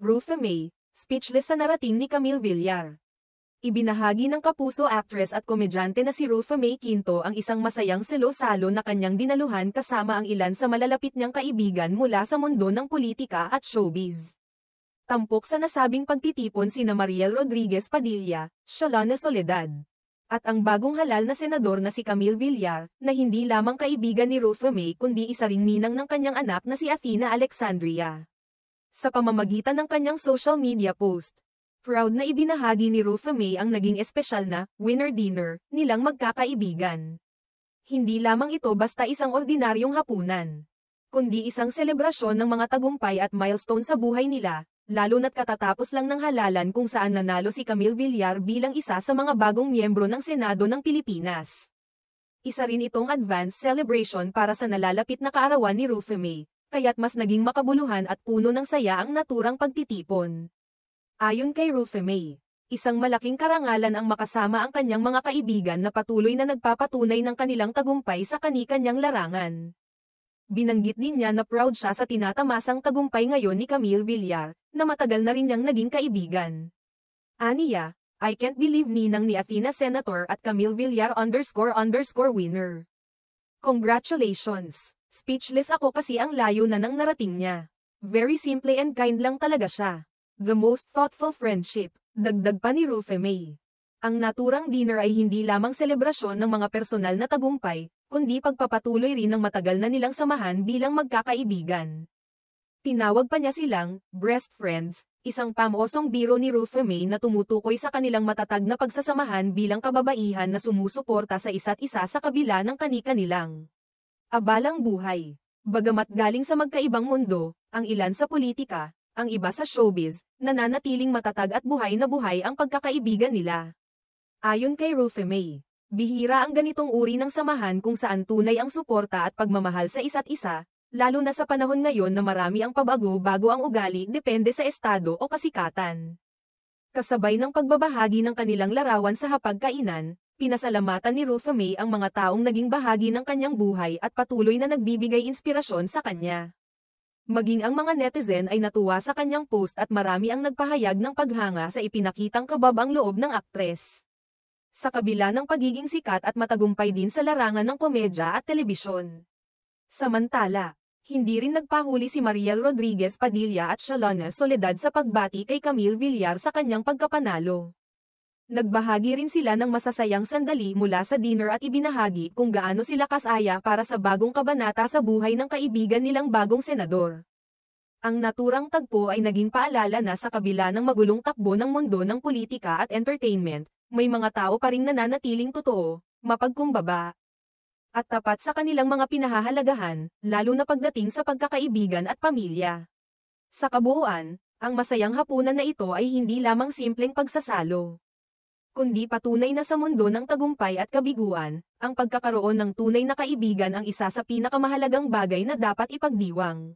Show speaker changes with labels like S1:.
S1: Rufa May, speechless sa narating ni Camille Villar. Ibinahagi ng kapuso actress at komedyante na si Rufa May Quinto ang isang masayang salo-salo na kanyang dinaluhan kasama ang ilan sa malalapit niyang kaibigan mula sa mundo ng politika at showbiz. Tampok sa nasabing pagtitipon sina Mariel Rodriguez Padilla, Shalana Soledad, at ang bagong halal na senador na si Camille Villar, na hindi lamang kaibigan ni Rufa May kundi isa ring ninang ng kanyang anak na si Athena Alexandria. Sa pamamagitan ng kanyang social media post, proud na ibinahagi ni Rufa May ang naging espesyal na winner dinner nilang magkakaibigan. Hindi lamang ito basta isang ordinaryong hapunan, kundi isang selebrasyon ng mga tagumpay at milestone sa buhay nila, lalo na't katatapos lang ng halalan kung saan nanalo si Camille Villar bilang isa sa mga bagong miyembro ng Senado ng Pilipinas. Isa rin itong advance celebration para sa nalalapit na kaarawan ni Rufa May, kaya't mas naging makabuluhan at puno ng saya ang naturang pagtitipon. Ayon kay Rufa May, isang malaking karangalan ang makasama ang kanyang mga kaibigan na patuloy na nagpapatunay ng kanilang tagumpay sa kani-kanyang larangan. Binanggit din niya na proud siya sa tinatamasang tagumpay ngayon ni Camille Villar, na matagal na rin niyang naging kaibigan. Aniya, I can't believe ninang ni Athena Senator at Camille Villar __ winner. Congratulations! Speechless ako kasi ang layo na nang narating niya. Very simple and kind lang talaga siya. The most thoughtful friendship, dagdag pa ni Rufa May. Ang naturang dinner ay hindi lamang selebrasyon ng mga personal na tagumpay, kundi pagpapatuloy rin ng matagal na nilang samahan bilang magkakaibigan. Tinawag pa niya silang breast friends, isang pamosong biro ni Rufa May na tumutukoy sa kanilang matatag na pagsasamahan bilang kababaihan na sumusuporta sa isa't isa sa kabila ng kani-kanilang abalang buhay. Bagamat galing sa magkaibang mundo, ang ilan sa politika, ang iba sa showbiz, nananatiling matatag at buhay na buhay ang pagkakaibigan nila. Ayon kay Rufa May, bihira ang ganitong uri ng samahan kung saan tunay ang suporta at pagmamahal sa isa't isa, lalo na sa panahon ngayon na marami ang pabago-bago ang ugali depende sa estado o kasikatan. Kasabay ng pagbabahagi ng kanilang larawan sa hapagkainan, pinasalamatan ni Rufa May ang mga taong naging bahagi ng kanyang buhay at patuloy na nagbibigay inspirasyon sa kanya. Maging ang mga netizen ay natuwa sa kanyang post at marami ang nagpahayag ng paghanga sa ipinakitang kababang loob ng aktres. Sa kabila ng pagiging sikat at matagumpay din sa larangan ng komedya at telebisyon. Samantala, hindi rin nagpahuli si Mariel Rodriguez Padilla at Shalana Soledad sa pagbati kay Camille Villar sa kanyang pagkapanalo. Nagbahagi rin sila ng masasayang sandali mula sa dinner at ibinahagi kung gaano sila kasaya para sa bagong kabanata sa buhay ng kaibigan nilang bagong senador. Ang naturang tagpo ay naging paalala na sa kabila ng magulong takbo ng mundo ng politika at entertainment, may mga tao pa ring nananatiling totoo, mapagkumbaba, at tapat sa kanilang mga pinahahalagahan, lalo na pagdating sa pagkakaibigan at pamilya. Sa kabuuan, ang masayang hapunan na ito ay hindi lamang simpleng pagsasalo, kundi patunay na sa mundo ng tagumpay at kabiguan, ang pagkakaroon ng tunay na kaibigan ang isa sa pinakamahalagang bagay na dapat ipagdiwang.